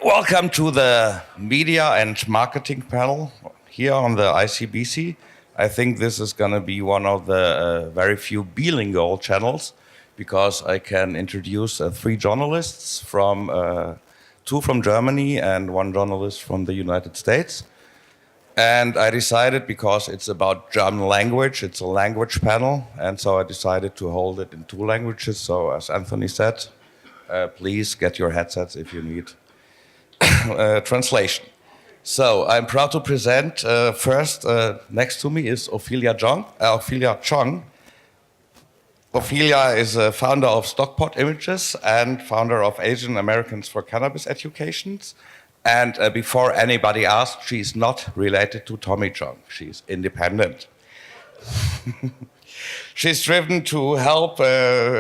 Welcome to the media and marketing panel here on the ICBC. I think this is going to be one of the very few bilingual channels because I can introduce three journalists two from Germany and one journalist from the United States. And I decided, because it's about German language, it's a language panel, and so I decided to hold it in two languages. So as Anthony said, please get your headsets if you need translation. So I'm proud to present first, next to me is Ophelia Chong. Ophelia is a founder of Stockpot Images and founder of Asian Americans for Cannabis Educations. And before anybody asks, she's not related to Tommy Chong. She's independent. She's driven to help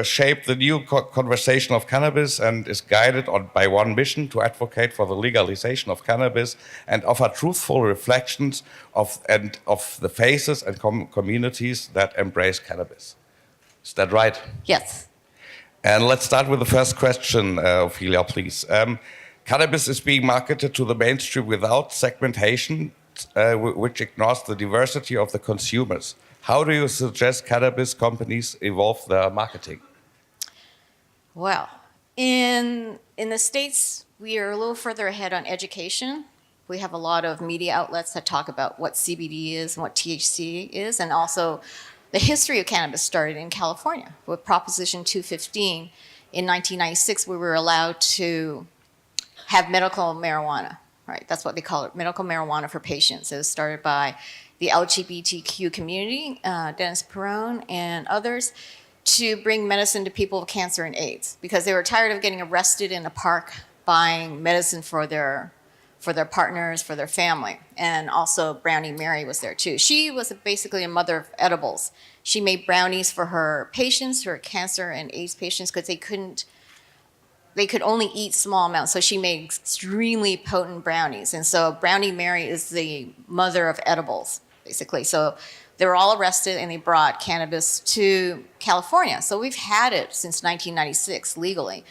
shape the new conversation of cannabis and is guided by one mission: to advocate for the legalization of cannabis and offer truthful reflections of the faces and communities that embrace cannabis. Is that right? Yes. And let's start with the first question, Ophelia, please. Cannabis is being marketed to the mainstream without segmentation, which ignores the diversity of the consumers. How do you suggest cannabis companies evolve their marketing? Well, in the States, we are a little further ahead on education. We have a lot of media outlets that talk about what CBD is and what THC is, and also the history of cannabis started in California with Proposition 215. In 1996, we were allowed to have medical marijuana, right? That's what they call it, medical marijuana for patients. It was started by the LGBTQ community, Dennis Perone and others, to bring medicine to people with cancer and AIDS, because they were tired of getting arrested in a park buying medicine for their partners, for their family. And also Brownie Mary was there too. She was basically a mother of edibles. She made brownies for her patients, her cancer and AIDS patients, because they could only eat small amounts. So she made extremely potent brownies. And so Brownie Mary is the mother of edibles, basically. So they were all arrested and they brought cannabis to California. So we've had it since 1996 legally.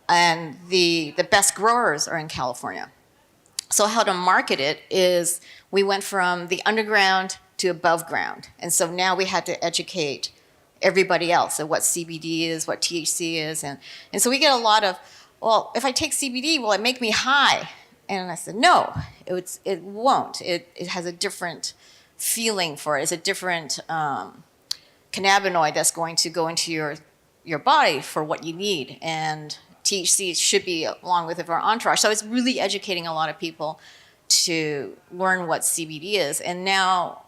And the best growers are in California. So how to market it is we went from the underground to above ground. And so now we had to educate everybody else at what CBD is, what THC is. And so we get a lot of, well, if I take CBD, will it make me high? And I said, no, it won't. It has a different feeling for it. It's a different cannabinoid that's going to go into your body for what you need. And THC should be along with it for our entourage. So it's really educating a lot of people to learn what CBD is. And now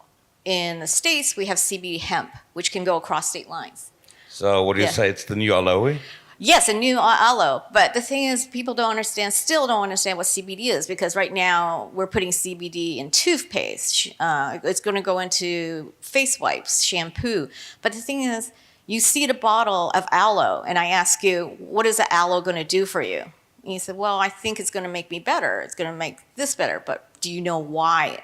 in the States, we have CBD hemp, which can go across state lines. So what do you say, it's the new aloe? Yes, a new aloe. But the thing is, people still don't understand what CBD is, because right now we're putting CBD in toothpaste. It's going to go into face wipes, shampoo. But the thing is, you see the bottle of aloe, and I ask you, what is the aloe going to do for you? And you said, well, I think it's going to make me better. It's going to make this better. But do you know why?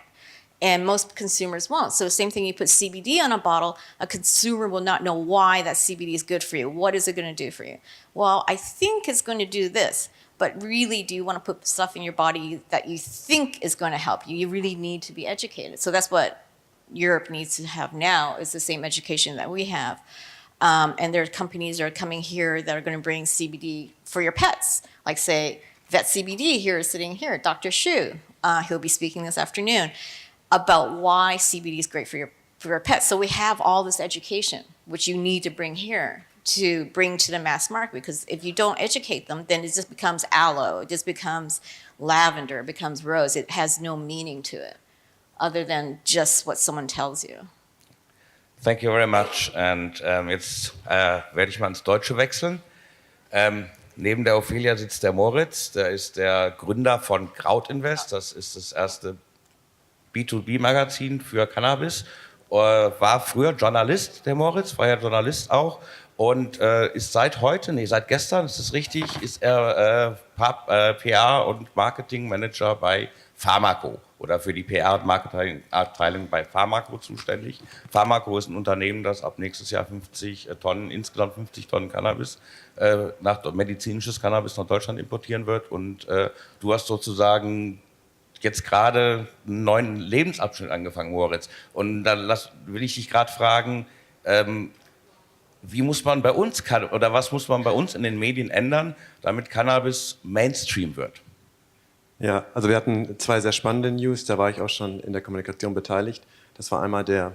And most consumers won't. So same thing, you put CBD on a bottle, a consumer will not know why that CBD is good for you. What is it going to do for you? Well, I think it's going to do this, but really, do you want to put stuff in your body that you think is going to help you? You really need to be educated. So that's what Europe needs to have now, is the same education that we have. And there are companies that are coming here that are going to bring CBD for your pets. Like, say, Vet CBD here is sitting here, Dr. Shu. He'll be speaking this afternoon about why CBD is great for your pets. So we have all this education, which you need to bring here to bring to the mass market, because if you don't educate them, then it just becomes aloe, it just becomes lavender, it becomes rose. It has no meaning to it other than just what someone tells you. Thank you very much. And jetzt werde ich mal ins Deutsche wechseln. Neben der Ophelia sitzt der Moritz, der ist der Gründer von Kraut Invest. Das ist das erste B2B-Magazin für Cannabis. War früher Journalist, der Moritz, war ja Journalist auch. Und ist seit gestern, ist das richtig, ist er PR- und Marketingmanager bei Pharmaco oder für die PR- und Marketingabteilung bei Pharmaco zuständig. Pharmaco ist ein Unternehmen, das ab nächstes Jahr 50 Tonnen, insgesamt 50 Tonnen Cannabis, medizinisches Cannabis nach Deutschland importieren wird. Und du hast sozusagen jetzt gerade einen neuen Lebensabschnitt angefangen, Moritz. Und dann will ich dich gerade fragen, wie muss man bei uns oder was muss man bei uns in den Medien ändern, damit Cannabis Mainstream wird? Ja, also wir hatten 2 sehr spannende News, da war ich auch schon in der Kommunikation beteiligt. Das war einmal der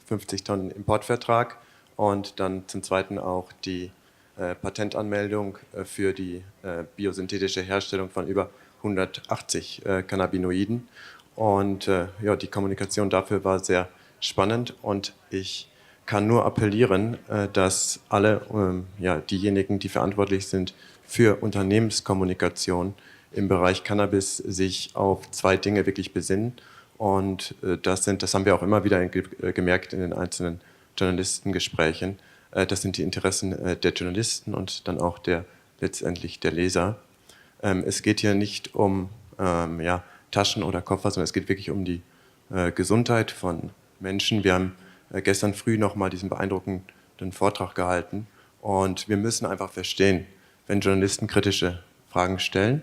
50 Tonnen Importvertrag und dann zum Zweiten auch die Patentanmeldung für die biosynthetische Herstellung von über 180 Cannabinoiden. Und ja, die Kommunikation dafür war sehr spannend und ich kann nur appellieren, dass alle diejenigen, die verantwortlich sind für Unternehmenskommunikation im Bereich Cannabis, sich auf 2 Dinge wirklich besinnen. Und das haben wir auch immer wieder gemerkt in den einzelnen Journalistengesprächen. Das sind die Interessen der Journalisten und dann auch letztendlich der Leser. Es geht hier nicht um Taschen oder Koffer, sondern es geht wirklich um die Gesundheit von Menschen. Wir haben gestern früh nochmal diesen beeindruckenden Vortrag gehalten und wir müssen einfach verstehen, wenn Journalisten kritische Fragen stellen,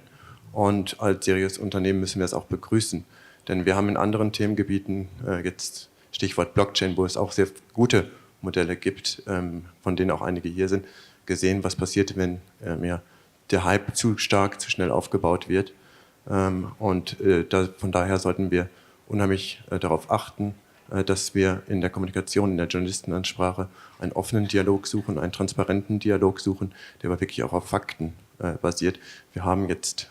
und als seriöses Unternehmen müssen wir das auch begrüßen, denn wir haben in anderen Themengebieten, jetzt Stichwort Blockchain, wo es auch sehr gute Modelle gibt, von denen auch einige hier sind, gesehen, was passiert, wenn der Hype zu stark, zu schnell aufgebaut wird. Von daher sollten wir unheimlich darauf achten, dass wir in der Kommunikation, in der Journalistenansprache einen offenen Dialog suchen, einen transparenten Dialog suchen, der aber wirklich auch auf Fakten basiert. Wir haben jetzt,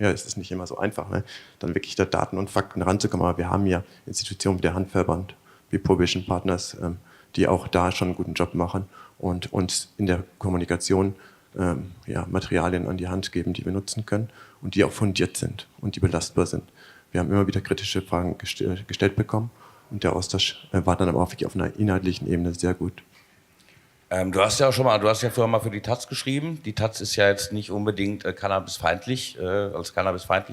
es ist nicht immer so einfach, ne, dann wirklich da Daten und Fakten ranzukommen, aber wir haben ja Institutionen wie der Handverband, wie Prohibition Partners, die auch da schon einen guten Job machen und uns in der Kommunikation Materialien an die Hand geben, die wir nutzen können und die auch fundiert sind und die belastbar sind. Wir haben immer wieder kritische Fragen gestellt bekommen und der Austausch war dann aber auch wirklich auf einer inhaltlichen Ebene sehr gut. Du hast ja früher mal für die Taz geschrieben. Die Taz ist ja jetzt nicht unbedingt als cannabisfeindlich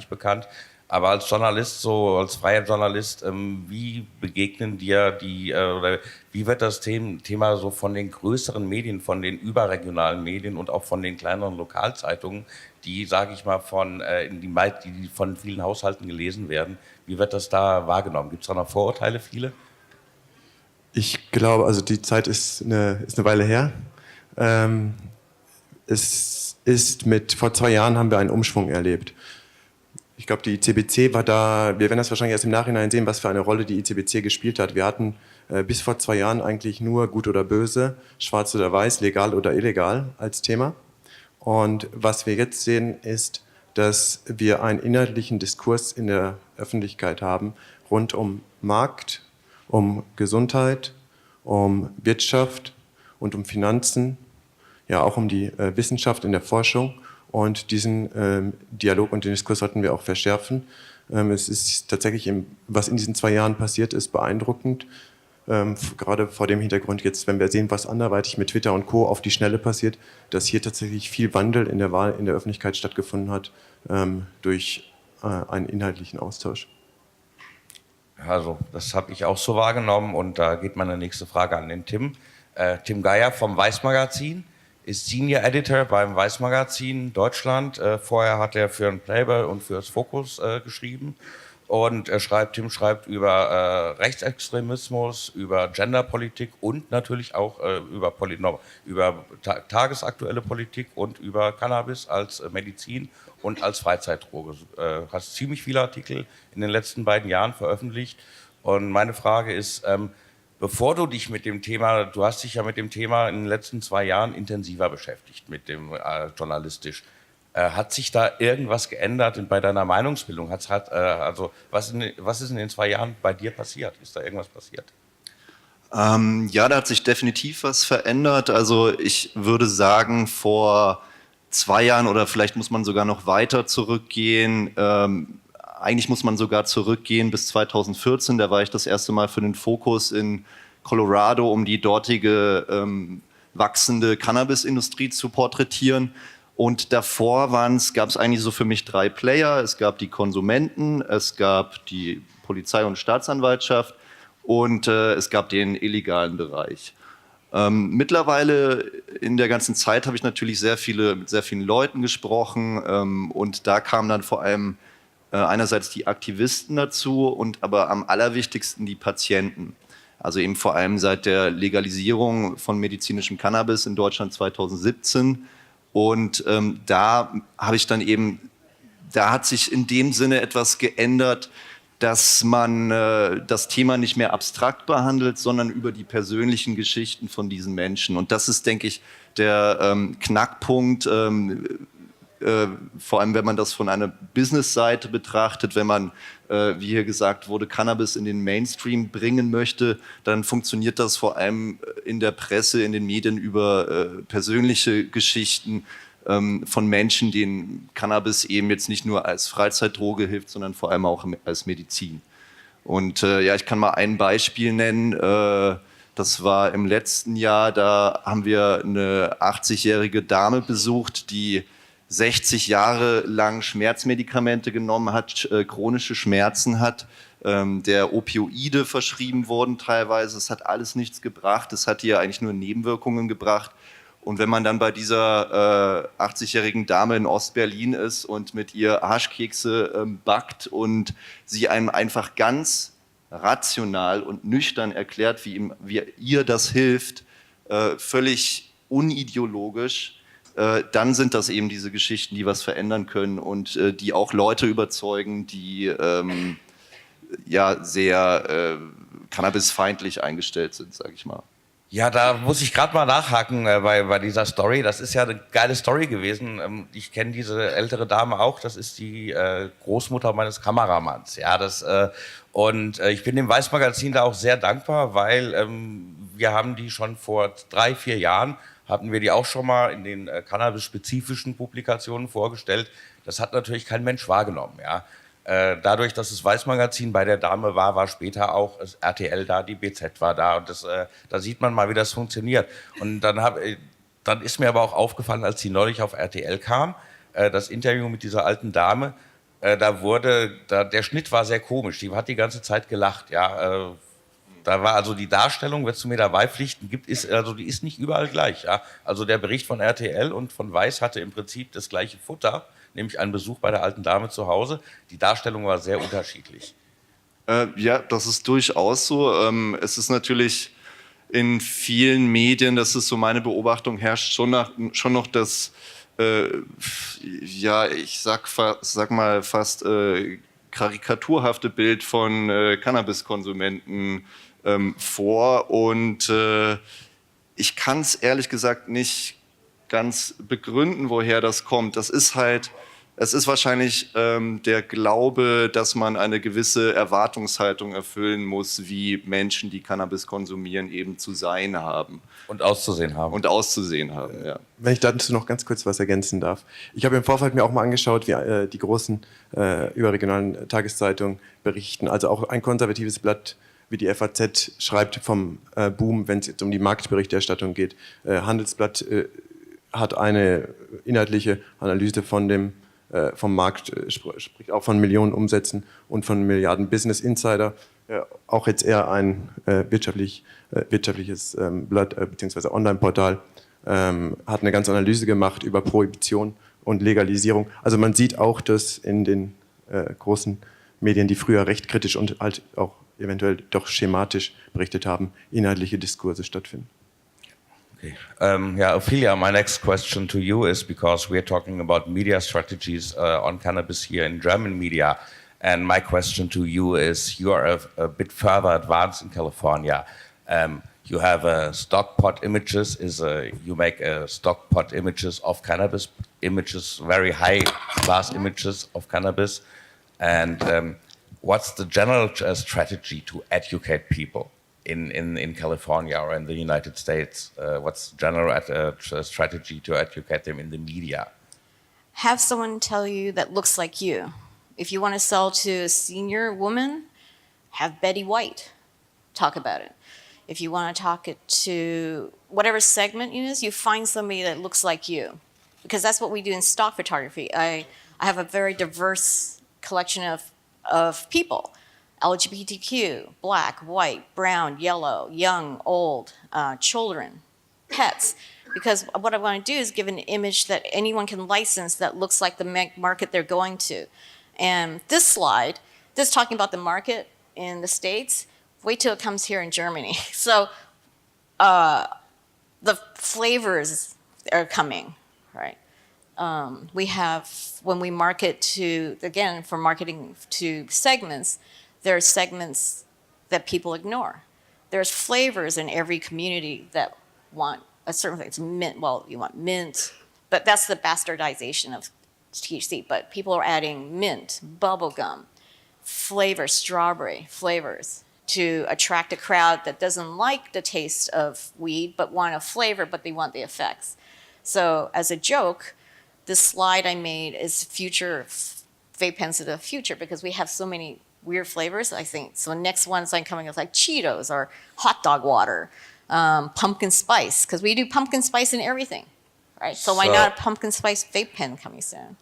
bekannt. Aber als Journalist, so als freier Journalist, wie begegnen dir oder wie wird das Thema so von den größeren Medien, von den überregionalen Medien und auch von den kleineren Lokalzeitungen, die, sage ich mal, die von vielen Haushalten gelesen werden, wie wird das da wahrgenommen? Gibt es da noch Vorurteile, viele? Ich glaube, also die Zeit ist eine Weile her. Vor 2 Jahren haben wir einen Umschwung erlebt. Ich glaube, die ICBC war da, wir werden das wahrscheinlich erst im Nachhinein sehen, was für eine Rolle die ICBC gespielt hat. Wir hatten bis vor 2 Jahren eigentlich nur gut oder böse, schwarz oder weiß, legal oder illegal als Thema. Und was wir jetzt sehen, ist, dass wir einen inhaltlichen Diskurs in der Öffentlichkeit haben rund um Markt, um Gesundheit, um Wirtschaft und um Finanzen, ja auch um die Wissenschaft in der Forschung. Und diesen Dialog und den Diskurs sollten wir auch verschärfen. Es ist tatsächlich, was in diesen 2 Jahren passiert ist, beeindruckend. Gerade vor dem Hintergrund jetzt, wenn wir sehen, was anderweitig mit Twitter und Co. auf die Schnelle passiert, dass hier tatsächlich viel Wandel in der Öffentlichkeit stattgefunden hat durch einen inhaltlichen Austausch. Also, das habe ich auch so wahrgenommen und da geht meine nächste Frage an den Tim. Tim Geyer vom Weiß-Magazin ist Senior Editor beim Weiß-Magazin Deutschland. Vorher hat er für den Playboy und für das Focus geschrieben. Und Tim schreibt über Rechtsextremismus, über Genderpolitik und natürlich auch über tagesaktuelle Politik und über Cannabis als Medizin und als Freizeitdroge. Hast ziemlich viele Artikel in den letzten beiden Jahren veröffentlicht. Und meine Frage ist, bevor du dich du hast dich ja mit dem Thema in den letzten 2 Jahren intensiver beschäftigt, mit dem journalistisch. Hat sich da irgendwas geändert bei deiner Meinungsbildung? Was ist in den 2 Jahren bei dir passiert? Ist da irgendwas passiert? Ja, da hat sich definitiv was verändert. Also ich würde sagen, vor 2 Jahren oder vielleicht muss man sogar noch weiter zurückgehen. Eigentlich muss man sogar zurückgehen bis 2014. Da war ich das erste Mal für den Focus in Colorado, um die dortige wachsende Cannabis-Industrie zu porträtieren. Und davor gab es eigentlich so für mich 3 Player. Es gab die Konsumenten, es gab die Polizei und Staatsanwaltschaft und es gab den illegalen Bereich. Mittlerweile in der ganzen Zeit habe ich natürlich mit sehr vielen Leuten gesprochen und da kamen dann vor allem einerseits die Aktivisten dazu und aber am allerwichtigsten die Patienten. Also eben vor allem seit der Legalisierung von medizinischem Cannabis in Deutschland 2017. Und da hat sich in dem Sinne etwas geändert, dass man das Thema nicht mehr abstrakt behandelt, sondern über die persönlichen Geschichten von diesen Menschen. Und das ist, denke ich, der Knackpunkt, vor allem wenn man das von einer Business-Seite betrachtet, wenn man, wie hier gesagt wurde, Cannabis in den Mainstream bringen möchte, dann funktioniert das vor allem in der Presse, in den Medien über persönliche Geschichten von Menschen, denen Cannabis eben jetzt nicht nur als Freizeitdroge hilft, sondern vor allem auch als Medizin. Und ich kann mal ein Beispiel nennen. Das war im letzten Jahr, da haben wir eine 80-jährige Dame besucht, die 60 Jahre lang Schmerzmedikamente genommen hat, chronische Schmerzen hat, der Opioide verschrieben wurden teilweise. Es hat alles nichts gebracht, es hat ihr eigentlich nur Nebenwirkungen gebracht. Und wenn man dann bei dieser 80-jährigen Dame in Ostberlin ist und mit ihr Haschkekse backt und sie einem einfach ganz rational und nüchtern erklärt, wie ihr das hilft, völlig unideologisch, dann sind das eben diese Geschichten, die was verändern können und die auch Leute überzeugen, die sehr cannabisfeindlich eingestellt sind, sage ich mal. Ja, da muss ich gerade mal nachhaken bei dieser Story. Das ist ja eine geile Story gewesen. Ich kenne diese ältere Dame auch. Das ist die Großmutter meines Kameramanns. Ja, ich bin dem Weiß-Magazin da auch sehr dankbar, weil wir haben die schon vor 3-4 Jahren, hatten wir die auch schon mal in den Cannabis-spezifischen Publikationen vorgestellt. Das hat natürlich kein Mensch wahrgenommen. Ja. Dadurch, dass das Weiß-Magazin bei der Dame war später auch das RTL da, die BZ war da und da sieht man mal, wie das funktioniert. Und dann ist mir aber auch aufgefallen, als sie neulich auf RTL kam, das Interview mit dieser alten Dame, der Schnitt war sehr komisch, die hat die ganze Zeit gelacht, ja. Da war also die Darstellung, wirst du mir dabei pflichten, die ist nicht überall gleich, ja. Also der Bericht von RTL und von Weiß hatte im Prinzip das gleiche Futter, nämlich einen Besuch bei der alten Dame zu Hause. Die Darstellung war sehr unterschiedlich. Ja, das ist durchaus so. Es ist natürlich in vielen Medien, das ist so meine Beobachtung, herrscht schon noch das, ich sag mal fast karikaturhafte Bild von Cannabiskonsumenten vor. Und ich kann es ehrlich gesagt nicht ganz begründen, woher das kommt. Es ist wahrscheinlich der Glaube, dass man eine gewisse Erwartungshaltung erfüllen muss, wie Menschen, die Cannabis konsumieren, eben zu sein haben. Und auszusehen haben. Ja. Wenn ich dazu noch ganz kurz was ergänzen darf. Ich habe im Vorfeld mir auch mal angeschaut, wie die großen überregionalen Tageszeitungen berichten. Also auch ein konservatives Blatt wie die FAZ schreibt vom Boom, wenn es jetzt um die Marktberichterstattung geht. Handelsblatt hat eine inhaltliche Analyse vom Markt, spricht auch von Millionen Umsätzen und von Milliarden. Business Insider, auch jetzt eher ein wirtschaftliches Blatt bzw. Online-Portal, hat eine ganze Analyse gemacht über Prohibition und Legalisierung. Also man sieht auch, dass in den großen Medien, die früher recht kritisch und halt auch eventuell doch schematisch berichtet haben, inhaltliche Diskurse stattfinden. Okay. Ophelia, my next question to you is because we're talking about media strategies on cannabis here in German media. And my question to you is, you are a bit further advanced in California. You have Stockpot Images, you make Stockpot images of cannabis, very high class images of cannabis. And what's the general strategy to educate people in California or in the United States? What's the general strategy to educate them in the media? Have someone tell you that looks like you. If you want to sell to a senior woman, have Betty White talk about it. If you want to talk it to whatever segment it is, you find somebody that looks like you. because that's what we do in stock photography. I have a very diverse collection of people, LGBTQ, black, white, brown, yellow, young, old, children, pets. Because what I want to do is give an image that anyone can license that looks like the market they're going to. And this slide, this is talking about the market in the States. Wait till it comes here in Germany. So the flavors are coming, right? We have, when we market to, again, for marketing to segments, there are segments that people ignore. There's flavors in every community that want a certain thing. It's mint, well, you want mint, but that's the bastardization of THC. But people are adding mint, bubblegum, flavor, strawberry flavors to attract a crowd that doesn't like the taste of weed, but want a flavor, but they want the effects. So as a joke, this slide I made is future, vape pens of the future, because we have so many weird flavors, I think. So next ones I'm coming with like Cheetos or hot dog water, pumpkin spice, because we do pumpkin spice in everything, right? So why not a pumpkin spice vape pen coming soon?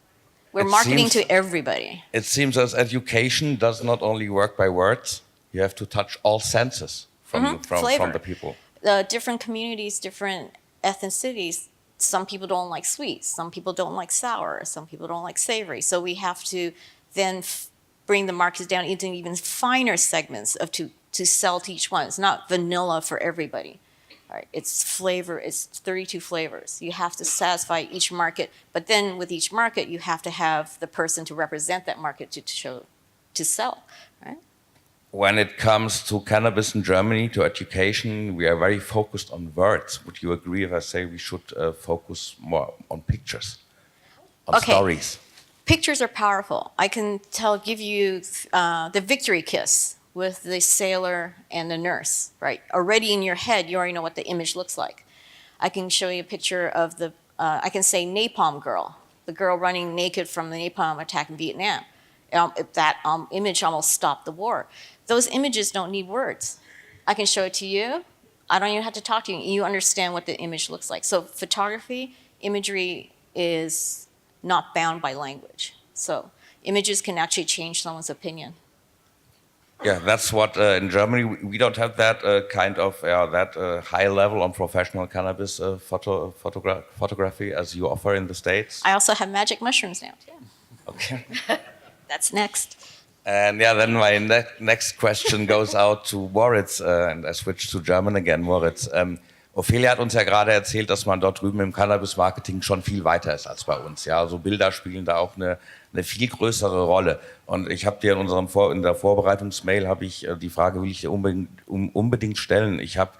We're marketing to everybody. It seems as education does not only work by words, you have to touch all senses from the people. Different communities, different ethnicities, some people don't like sweet, some people don't like sour, some people don't like savory. So we have to then bring the markets down into even finer segments of to sell to each one. It's not vanilla for everybody. All right, it's flavor, it's 32 flavors. You have to satisfy each market, but then with each market, you have to have the person to represent that market to sell, right? When it comes to cannabis in Germany, to education, we are very focused on words. Would you agree if I say we should focus more on pictures, on stories? Pictures are powerful. I can give you the victory kiss with the sailor and the nurse, right? Already in your head, you already know what the image looks like. I can show you a picture of I can say Napalm Girl, the girl running naked from the napalm attack in Vietnam. That image almost stopped the war. Those images don't need words. I can show it to you. I don't even have to talk to you. You understand what the image looks like. So photography, imagery is not bound by language. So images can actually change someone's opinion. Yeah, that's what in Germany we don't have that kind of high level on professional cannabis photography as you offer in the States. I also have magic mushrooms now. Yeah. Okay. That's next. And then my next question goes out to Moritz, and I switch to German again. Moritz, Ophelia hat uns ja gerade erzählt, dass man dort drüben im Cannabis-Marketing schon viel weiter ist als bei uns. Ja, also Bilder spielen da auch eine viel größere Rolle. Und ich habe dir in der Vorbereitungsmail habe ich die Frage, will ich dir unbedingt stellen. Ich hab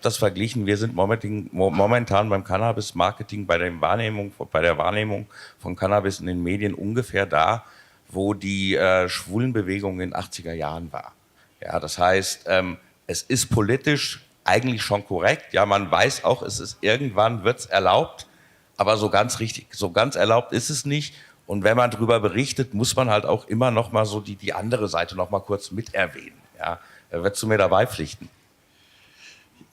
das verglichen. Wir sind momentan beim Cannabis-Marketing bei der Wahrnehmung von Cannabis in den Medien ungefähr da, wo die Schwulenbewegung in den 80er Jahren war. Ja, das heißt, es ist politisch eigentlich schon korrekt. Ja, man weiß auch, irgendwann wird's erlaubt, aber so ganz erlaubt ist es nicht. Und wenn man darüber berichtet, muss man halt auch immer noch mal so die andere Seite noch mal kurz mit erwähnen. Ja, würdest du mir dabei pflichten?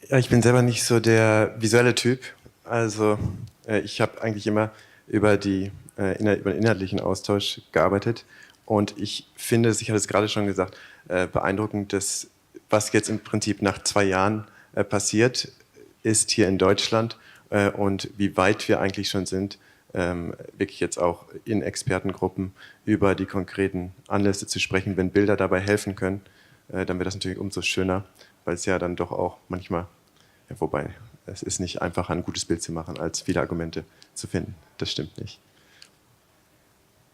Ja, ich bin selber nicht so der visuelle Typ. Also ich habe eigentlich immer über den inhaltlichen Austausch gearbeitet. Und ich finde, ich hatte es gerade schon gesagt, beeindruckend, dass was jetzt im Prinzip nach 2 Jahren passiert ist hier in Deutschland und wie weit wir eigentlich schon sind, wirklich jetzt auch in Expertengruppen über die konkreten Anlässe zu sprechen. Wenn Bilder dabei helfen können, dann wird das natürlich umso schöner, weil es ja dann doch auch manchmal, ja, wobei es ist nicht einfacher, ein gutes Bild zu machen, als viele Argumente zu finden. Das stimmt nicht.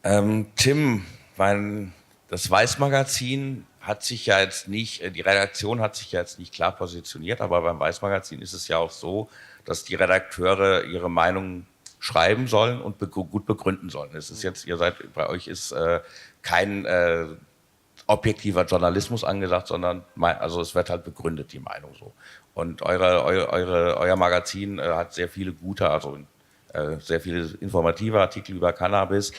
Tim, das Weiß-Magazin hat sich ja jetzt nicht, die Redaktion hat sich ja jetzt nicht klar positioniert, aber beim Weiß-Magazin ist es ja auch so, dass die Redakteure ihre Meinung schreiben sollen und gut begründen sollen. Es ist jetzt, bei euch ist kein objektiver Journalismus angesagt, sondern es wird halt begründet, die Meinung so. Und euer Magazin hat sehr viele sehr viele informative Artikel über Cannabis.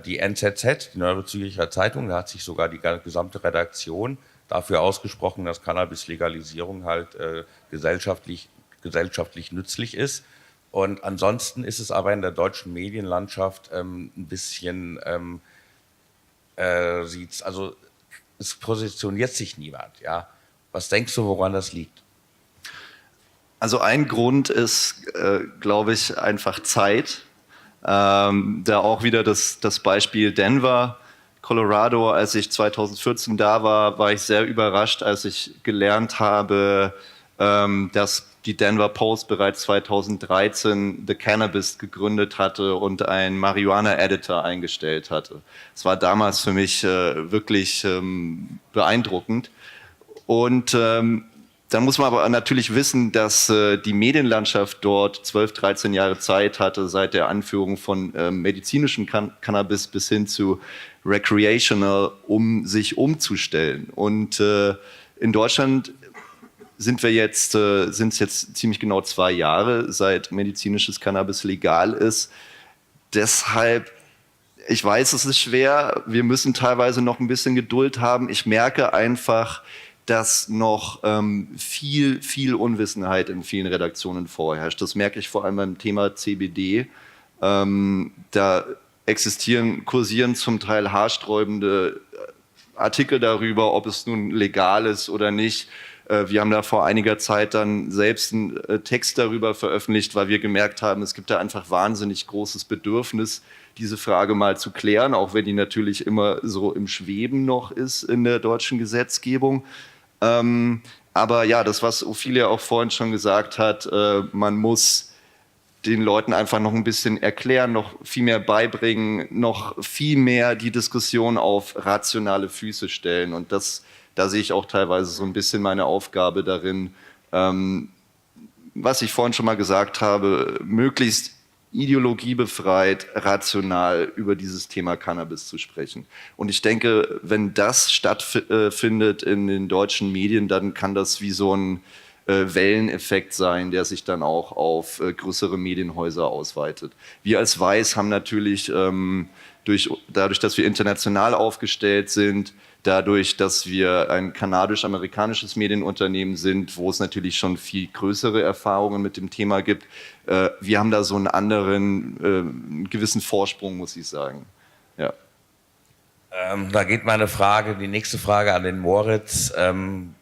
Die NZZ, die Neue Zürcher Zeitung, da hat sich sogar die gesamte Redaktion dafür ausgesprochen, dass Cannabis-Legalisierung halt gesellschaftlich nützlich ist. Und ansonsten ist es aber in der deutschen Medienlandschaft ein bisschen, es positioniert sich niemand. Ja? Was denkst du, woran das liegt? Also ein Grund ist, glaube ich, einfach Zeit. Da auch wieder das Beispiel Denver, Colorado. Als ich 2014 da war, war ich sehr überrascht, als ich gelernt habe, dass die Denver Post bereits 2013 The Cannabis gegründet hatte und einen Marihuana-Editor eingestellt hatte. Es war damals für mich wirklich beeindruckend. Und dann muss man aber natürlich wissen, dass die Medienlandschaft dort 12, 13 Jahre Zeit hatte, seit der Anführung von medizinischem Cannabis bis hin zu recreational, um sich umzustellen. Und in Deutschland sind es jetzt ziemlich genau 2 Jahre, seit medizinisches Cannabis legal ist. Deshalb, ich weiß, es ist schwer. Wir müssen teilweise noch ein bisschen Geduld haben. Ich merke einfach, dass noch viel Unwissenheit in vielen Redaktionen vorherrscht. Das merke ich vor allem beim Thema CBD. Da kursieren zum Teil haarsträubende Artikel darüber, ob es nun legal ist oder nicht. Wir haben da vor einiger Zeit dann selbst einen Text darüber veröffentlicht, weil wir gemerkt haben, es gibt da einfach wahnsinnig großes Bedürfnis, diese Frage mal zu klären, auch wenn die natürlich immer so im Schweben noch ist in der deutschen Gesetzgebung. Aber ja, das, was Ophelia auch vorhin schon gesagt hat, man muss den Leuten einfach noch ein bisschen erklären, noch viel mehr beibringen, noch viel mehr die Diskussion auf rationale Füße stellen. Und da sehe ich auch teilweise so ein bisschen meine Aufgabe darin, was ich vorhin schon mal gesagt habe, möglichst ideologiebefreit, rational über dieses Thema Cannabis zu sprechen. Und ich denke, wenn das stattfindet in den deutschen Medien, dann kann das wie so ein Welleneffekt sein, der sich dann auch auf größere Medienhäuser ausweitet. Wir als Weiß haben natürlich dadurch, dass wir international aufgestellt sind, dadurch, dass wir ein kanadisch-amerikanisches Medienunternehmen sind, wo es natürlich schon viel größere Erfahrungen mit dem Thema gibt, wir haben da so einen anderen, gewissen Vorsprung, muss ich sagen. Ja. Da geht die nächste Frage an den Moritz.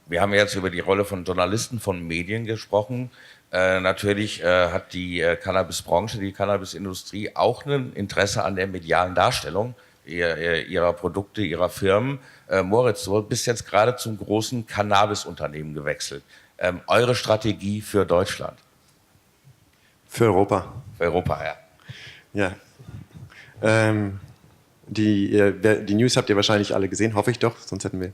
Wir haben jetzt über die Rolle von Journalisten, von Medien gesprochen. Natürlich hat die Cannabisbranche, die Cannabisindustrie auch ein Interesse an der medialen Darstellung ihrer Produkte, ihrer Firmen. Moritz, du bist jetzt gerade zum großen Cannabis-Unternehmen gewechselt. Eure Strategie für Deutschland? Für Europa. Für Europa, ja. Ja. Die News habt ihr wahrscheinlich alle gesehen, hoffe ich doch, sonst hätten wir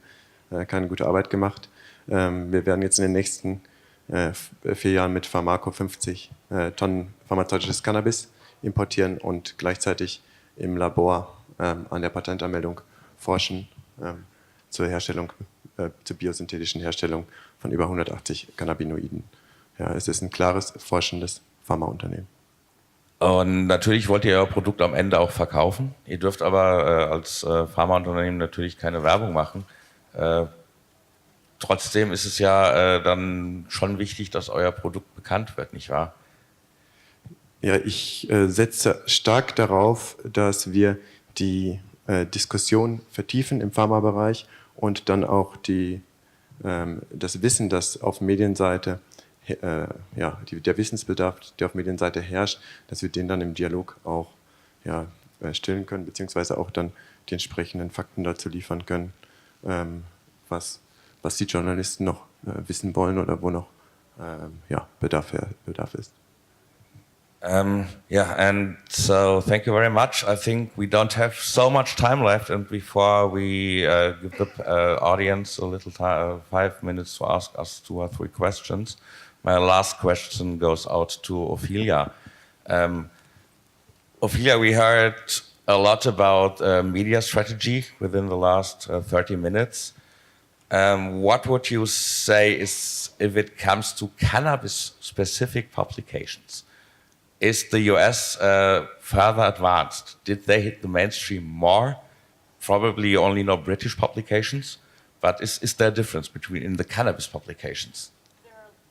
keine gute Arbeit gemacht. Wir werden jetzt in den nächsten 4 Jahren mit Pharmaco 50 Tonnen pharmazeutisches Cannabis importieren und gleichzeitig im Labor an der Patentanmeldung forschen zur biosynthetischen Herstellung von über 180 Cannabinoiden. Ja, es ist ein klares, forschendes Pharmaunternehmen. Und natürlich wollt ihr euer Produkt am Ende auch verkaufen. Ihr dürft aber als Pharmaunternehmen natürlich keine Werbung machen. Trotzdem ist es ja dann schon wichtig, dass euer Produkt bekannt wird, nicht wahr? Ja, ich setze stark darauf, dass wir die Diskussion vertiefen im Pharmabereich und dann auch das Wissen, das auf Medienseite, der Wissensbedarf, der auf Medienseite herrscht, dass wir den dann im Dialog auch stillen können, beziehungsweise auch dann die entsprechenden Fakten dazu liefern können, was die Journalisten noch wissen wollen oder wo noch Bedarf ist. And so thank you very much. I think we don't have so much time left, and before we give the audience a little time, 5 minutes to ask us 2 or 3 questions, my last question goes out to Ophelia. Ophelia, we heard a lot about media strategy within the last 30 minutes. What would you say is, if it comes to cannabis-specific publications? Is the US further advanced? Did they hit the mainstream more? Probably you only know British publications, but is there a difference in the cannabis publications?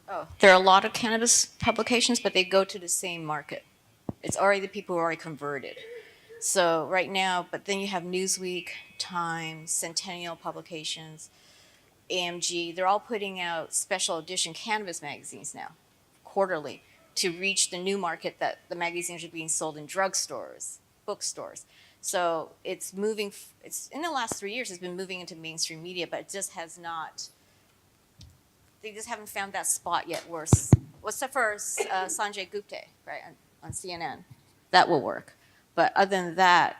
There Oh, there are a lot of cannabis publications, but they go to the same market. It's already the people who are already converted. So right now, but then you have Newsweek, Time, Centennial Publications, AMG. They're all putting out special edition cannabis magazines now, quarterly, to reach the new market that the magazines are being sold in drugstores, bookstores. So it's moving. It's in the last 3 years, it's been moving into mainstream media, but it just has not. They just haven't found that spot yet. Except for Sanjay Gupta, right, on CNN, that will work. But other than that,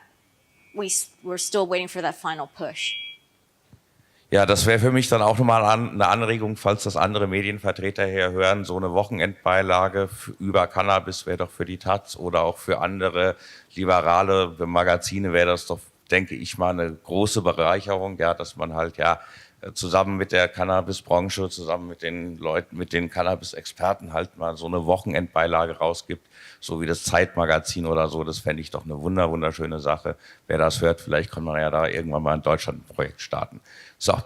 we're still waiting for that final push. Ja, das wäre für mich dann auch nochmal eine Anregung, falls das andere Medienvertreter hier hören. So eine Wochenendbeilage über Cannabis wäre doch für die Taz oder auch für andere liberale Magazine wäre das doch, denke ich mal, eine große Bereicherung, ja, dass man halt ja zusammen mit der Cannabisbranche, zusammen mit den Leuten, mit den Cannabis-Experten halt mal so eine Wochenendbeilage rausgibt, so wie das Zeitmagazin oder so. Das fände ich doch eine wunderschöne Sache. Wer das hört, vielleicht kann man ja da irgendwann mal in Deutschland ein Projekt starten. So,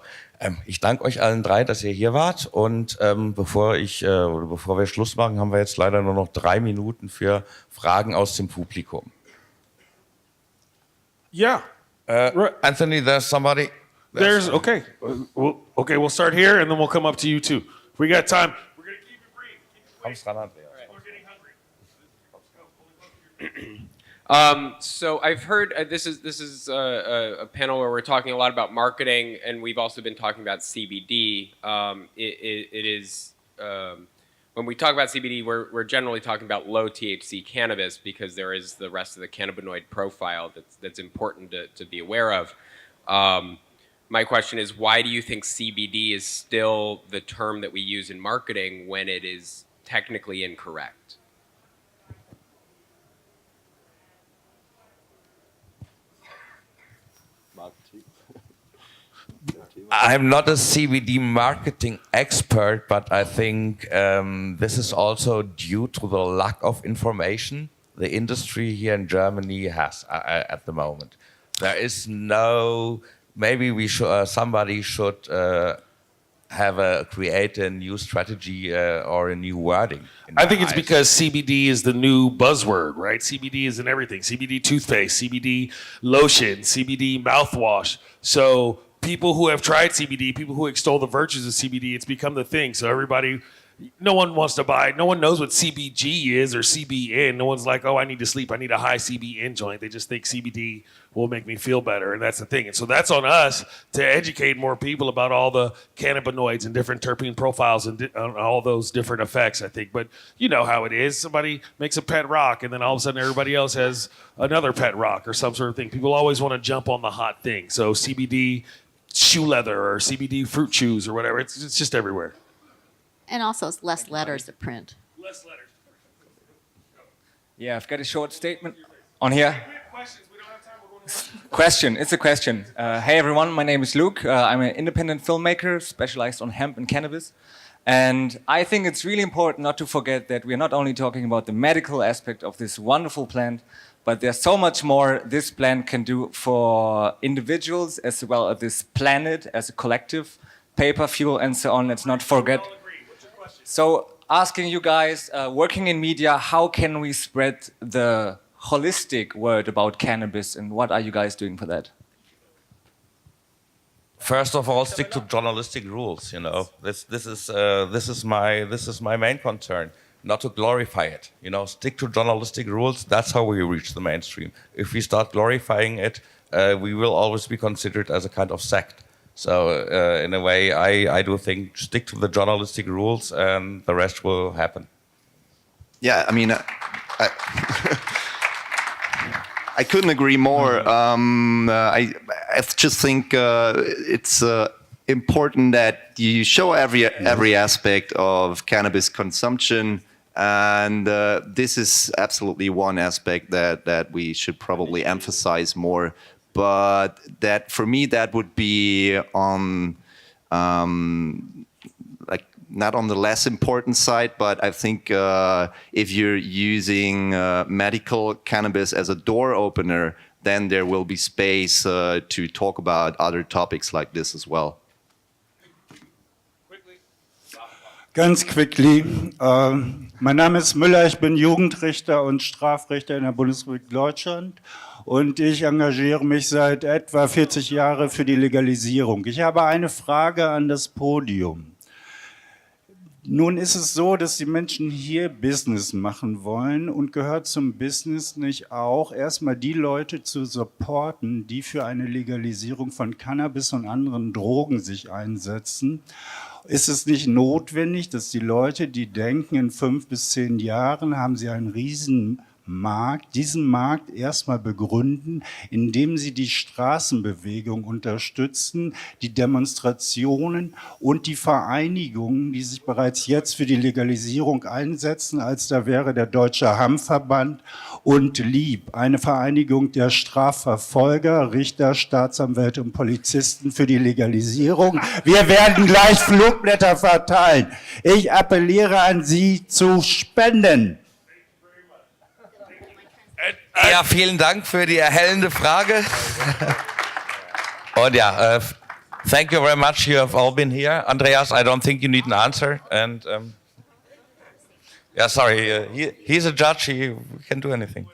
ich danke euch allen drei, dass ihr hier wart und bevor wir Schluss machen, haben wir jetzt leider nur noch 3 Minuten für Fragen aus dem Publikum. Yeah. Anthony, there's somebody. Okay. We'll start here and then we'll come up to you too. If we got time. We're going to keep it brief. Kommst ran, Andreas. We're getting hungry. So I've heard this is a panel where we're talking a lot about marketing, and we've also been talking about CBD. It is when we talk about CBD, we're generally talking about low THC cannabis because there is the rest of the cannabinoid profile that's important to be aware of. My question is, why do you think CBD is still the term that we use in marketing when it is technically incorrect? I'm not a CBD marketing expert, but I think this is also due to the lack of information the industry here in Germany has at the moment. There is no. Maybe somebody should create a new strategy or a new wording. I think it's because CBD is the new buzzword, right? CBD is in everything. CBD toothpaste, CBD lotion, CBD mouthwash. So people who have tried CBD, people who extol the virtues of CBD, it's become the thing. So no one wants to buy, no one knows what CBG is or CBN. No one's like, oh, I need to sleep, I need a high CBN joint. They just think CBD will make me feel better, and that's the thing. And so that's on us to educate more people about all the cannabinoids and different terpene profiles and all those different effects, I think. But you know how it is. Somebody makes a pet rock, and then all of a sudden everybody else has another pet rock or some sort of thing. People always want to jump on the hot thing. So CBD shoe leather or CBD fruit chews or whatever, it's just everywhere. And also, it's less letters to print. Less letters. Yeah, I've got a short statement on here. It's a question. Hey everyone, my name is Luke. I'm an independent filmmaker specialized on hemp and cannabis. And I think it's really important not to forget that we're not only talking about the medical aspect of this wonderful plant, but there's so much more this plant can do for individuals as well as this planet as a collective, paper, fuel, and so on. Let's not forget. So asking you guys, working in media, how can we spread the holistic word about cannabis, and what are you guys doing for that? First of all, stick to journalistic rules. You know, this is my main concern. Not to glorify it. You know, stick to journalistic rules. That's how we reach the mainstream. If we start glorifying it, we will always be considered as a kind of sect. So in a way, I do think stick to the journalistic rules and the rest will happen. Yeah, I mean, I couldn't agree more. I just think it's important that you show every aspect of cannabis consumption, and this is absolutely one aspect that we should probably emphasize more. But that for me, that would be on like not on the less important side, but I think if you're using medical cannabis as a door opener, then there will be space to talk about other topics like this as well. Ganz quickly. Mein Name ist Müller, ich bin Jugendrichter und Strafrichter in der Bundesrepublik Deutschland und ich engagiere mich seit etwa 40 Jahren für die Legalisierung. Ich habe eine Frage an das Podium. Nun ist es so, dass die Menschen hier Business machen wollen und gehört zum Business nicht auch, erstmal die Leute zu supporten, die für eine Legalisierung von Cannabis und anderen Drogen sich einsetzen? Ist es nicht notwendig, dass die Leute, die denken, in 5 bis 10 Jahren haben sie einen riesen Markt, diesen Markt erstmal begründen, indem sie die Straßenbewegung unterstützen, die Demonstrationen und die Vereinigungen, die sich bereits jetzt für die Legalisierung einsetzen, als da wäre der Deutsche Hamm-Verband und LIEB, eine Vereinigung der Strafverfolger, Richter, Staatsanwälte und Polizisten für die Legalisierung. Wir werden gleich Flugblätter verteilen. Ich appelliere an Sie zu spenden. Ja, vielen Dank für die erhellende Frage. Und ja, thank you very much. You have all been here. Andreas, I don't think you need an answer. And yeah, sorry, he's a judge. He can do anything.